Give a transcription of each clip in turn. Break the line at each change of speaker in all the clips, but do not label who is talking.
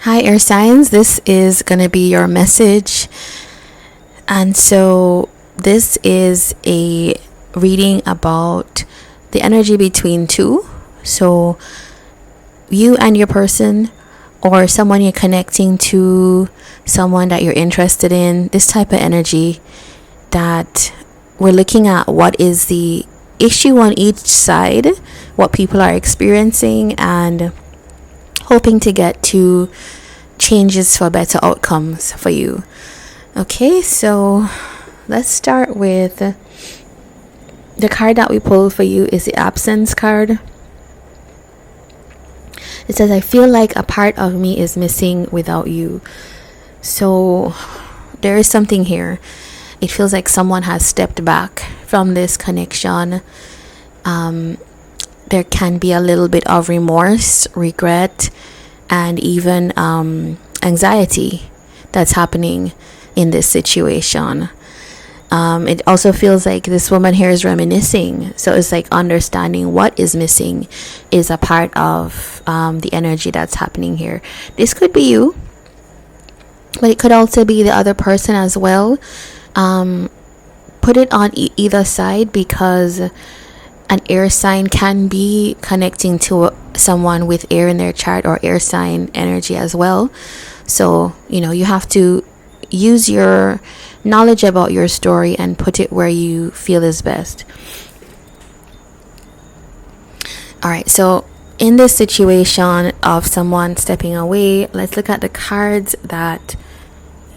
Hi, air signs. This is going to be your message. And so, this is a reading about the energy between two. So, you and your person, or someone you're connecting to, someone that you're interested in, this type of energy that we're looking at what is the issue on each side, what people are experiencing, and hoping to get to changes for better outcomes for you. Okay, so let's start with the card that we pulled for you is the absence card. It says, I feel like a part of me is missing without you. So there is something here. It feels like someone has stepped back from this connection. There can be a little bit of remorse, regret, and even anxiety that's happening in this situation. It also feels like this woman here is reminiscing. So it's like understanding what is missing is a part of the energy that's happening here. This could be you, but it could also be the other person as well. Put it on either side, because an air sign can be connecting to someone with air in their chart, or air sign energy as well. So, you have to use your knowledge about your story and put it where you feel is best. All right, so in this situation of someone stepping away, let's look at the cards that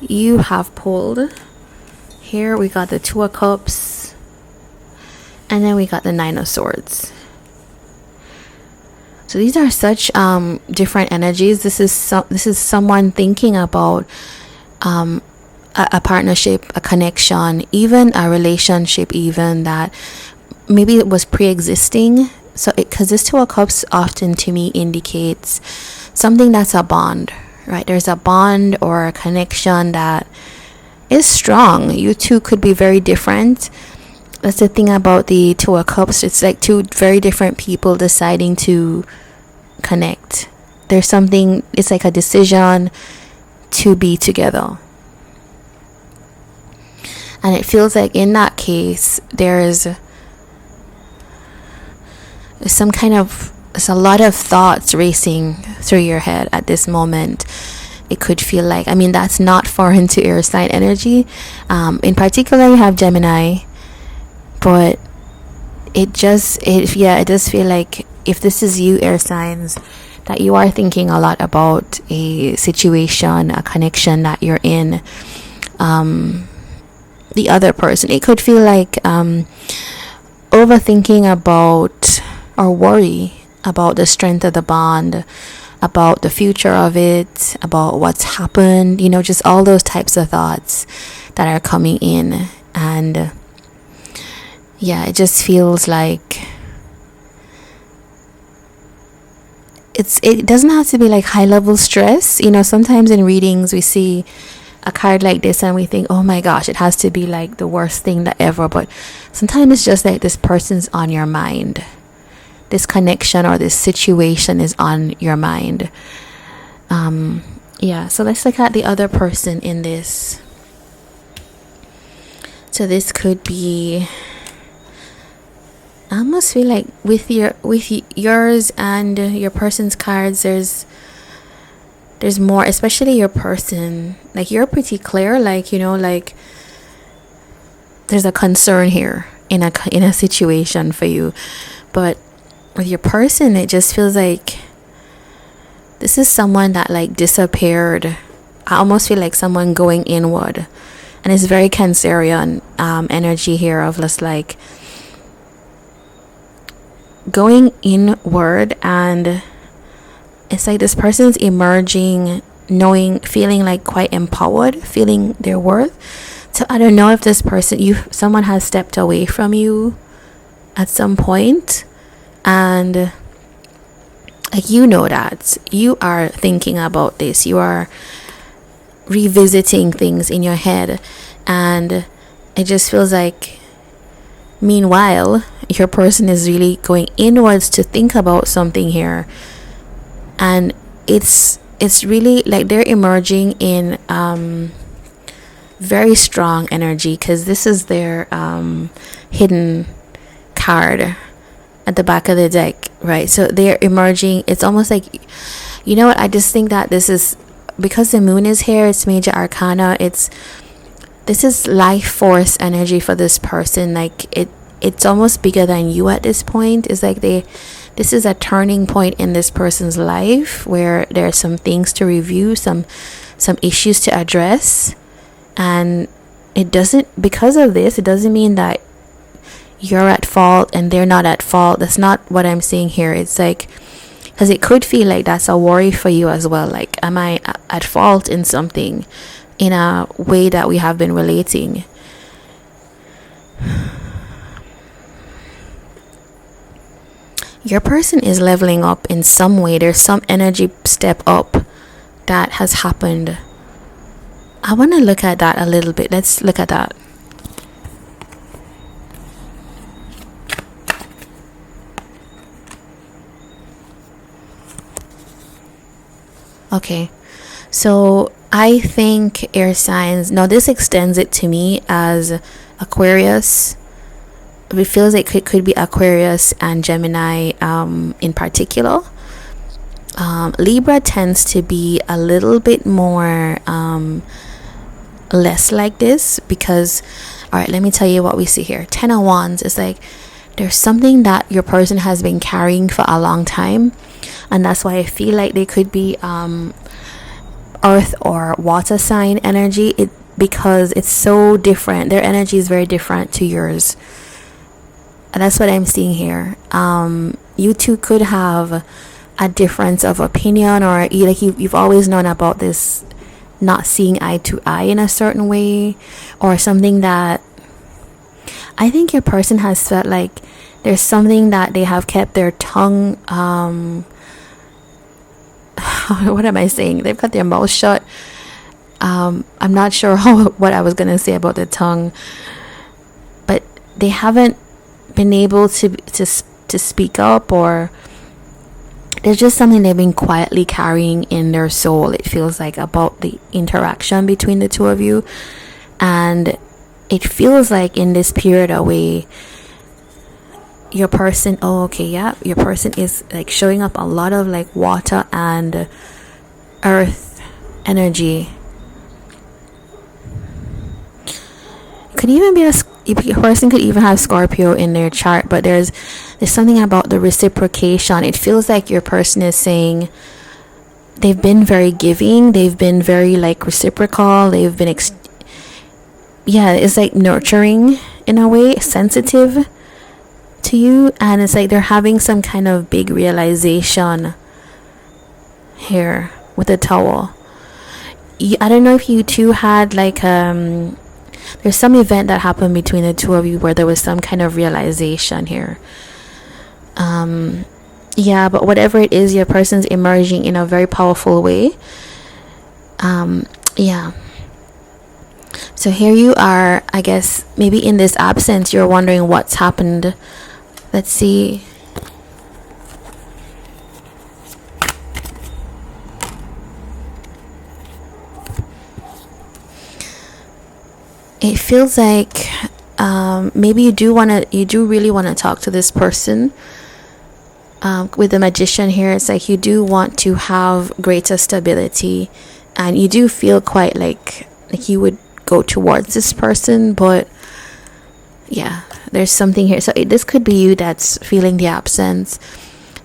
you have pulled. Here we got the Two of Cups, and then we got the Nine of Swords. So these are such different energies. This is someone thinking about a partnership, a connection, even a relationship, even that maybe it was pre-existing. So because this Two of Cups often to me indicates something that's a bond, right? There's a bond or a connection that is strong. You two could be very different. That's the thing about the Two of Cups. It's like two very different people deciding to connect. There's something, it's like a decision to be together. And it feels like in that case, there's some kind of, there's a lot of thoughts racing through your head at this moment. It could feel like, that's not foreign to air sign energy. In particular, you have Gemini. But it does feel like, if this is you, air signs, that you are thinking a lot about a situation, a connection that you're in. The other person, it could feel like overthinking about, or worry about the strength of the bond, about the future of it, about what's happened, just all those types of thoughts that are coming in. And it just feels like it doesn't have to be like high level stress. Sometimes in readings we see a card like this and we think, oh my gosh, it has to be like the worst thing that ever. But sometimes it's just like this person's on your mind. This connection or this situation is on your mind. So let's look at the other person in this. So this could be, I almost feel like with yours and your person's cards, there's more, especially your person. Like, you're pretty clear, like there's a concern here in a situation for you. But with your person, it just feels like this is someone that like disappeared. I almost feel like someone going inward, and it's very Cancerian energy here of just like going inward. And it's like this person's emerging, feeling like quite empowered, feeling their worth. So I don't know if this person, someone has stepped away from you at some point, and like that you are thinking about this, you are revisiting things in your head, and it just feels like meanwhile your person is really going inwards to think about something here. And it's it's really like they're emerging in very strong energy, because this is their hidden card at the back of the deck, right? So they're emerging. It's almost like, you know what, I just think that this is because the moon is here, it's major arcana, this is life force energy for this person. Like it's almost bigger than you at this point. It's like this is a turning point in this person's life where there are some things to review, some issues to address. And it doesn't, because of this, it doesn't mean that you're at fault and they're not at fault. That's not what I'm saying here. It's like, because it could feel like that's a worry for you as well. Like, am I at fault in something, in a way that we have been relating? Your person is leveling up in some way. There's some energy step up that has happened. I want to look at that a little bit. Let's look at that. Okay, so I think air signs, now this extends it to me as Aquarius. It feels like it could be Aquarius and Gemini in particular. Libra tends to be a little bit more less like this, because, all right, let me tell you what we see here. 10 of Wands is like there's something that your person has been carrying for a long time, and that's why I feel like they could be earth or water sign energy, because it's so different. Their energy is very different to yours, and that's what I'm seeing here. You two could have a difference of opinion, or you've always known about this not seeing eye to eye in a certain way, or something that I think your person has felt like there's something that they have kept their tongue what am I saying? They've got their mouth shut. I'm not sure what I was gonna say about the tongue, but they haven't been able to speak up, or there's just something they've been quietly carrying in their soul, it feels like, about the interaction between the two of you. And it feels like in this period away, your person, your person is like showing up a lot of like water and earth energy. Could even be your person could even have Scorpio in their chart, but there's something about the reciprocation. It feels like your person is saying they've been very giving, they've been very like reciprocal, they've been it's like nurturing in a way, sensitive to you, and it's like they're having some kind of big realization here with the Tower. I don't know if you two had like there's some event that happened between the two of you where there was some kind of realization here. But whatever it is, your person's emerging in a very powerful way. So here you are, I guess maybe in this absence you're wondering what's happened. Let's see. It feels like maybe you do really want to talk to this person. With the Magician here, it's like you do want to have greater stability, and you do feel quite like you would go towards this person, but there's something here. So this could be you that's feeling the absence.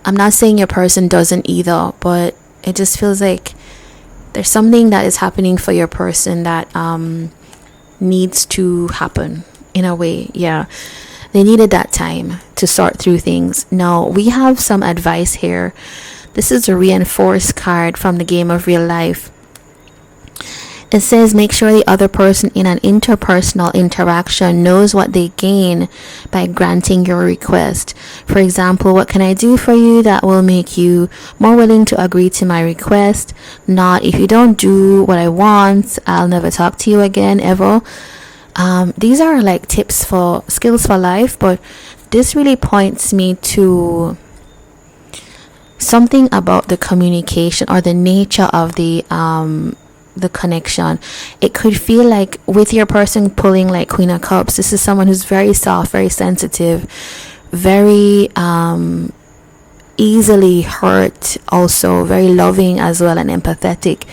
I'm not saying your person doesn't either, but it just feels like there's something that is happening for your person that needs to happen in a way. They needed that time to sort through things. Now we have some advice here. This is a reinforced card from the game of real life. It says make sure the other person in an interpersonal interaction knows what they gain by granting your request. For example, what can I do for you that will make you more willing to agree to my request? Not, if you don't do what I want, I'll never talk to you again ever. These are like tips for skills for life, but this really points me to something about the communication or the nature of the connection. It could feel like with your person pulling like Queen of Cups, this is someone who's very soft, very sensitive, very easily hurt, also very loving as well, and empathetic.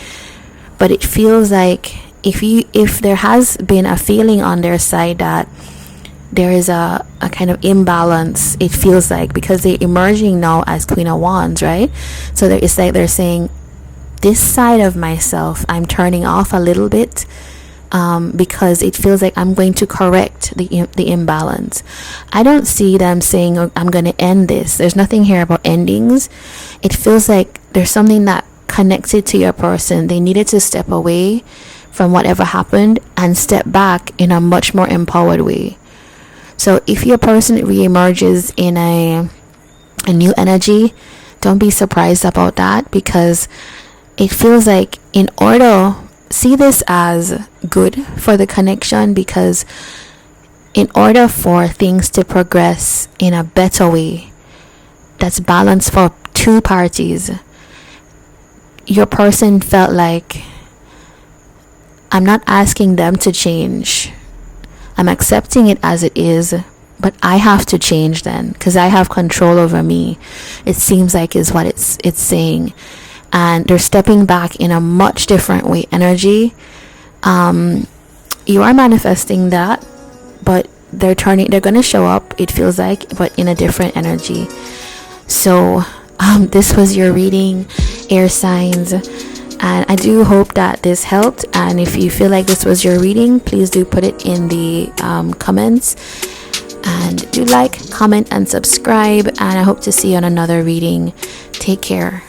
But it feels like if there has been a feeling on their side that there is a kind of imbalance, it feels like, because they're emerging now as Queen of Wands, right? So it's like they're saying, this side of myself I'm turning off a little bit, because it feels like I'm going to correct the imbalance. I don't see them saying, oh, I'm going to end this. There's nothing here about endings. It feels like there's something that connected to your person. They needed to step away from whatever happened and step back in a much more empowered way. So if your person reemerges in a new energy, don't be surprised about that, because it feels like, in order, see this as good for the connection, because in order for things to progress in a better way that's balanced for two parties, your person felt like, I'm not asking them to change, I'm accepting it as it is, but I have to change then, because I have control over me. It seems like is what it's saying. And they're stepping back in a much different way energy. You are manifesting that, but they're going to show up, it feels like, but in a different energy. So this was your reading, air signs, and I do hope that this helped. And if you feel like this was your reading, please do put it in the comments, and do like, comment, and subscribe, and I hope to see you on another reading. Take care.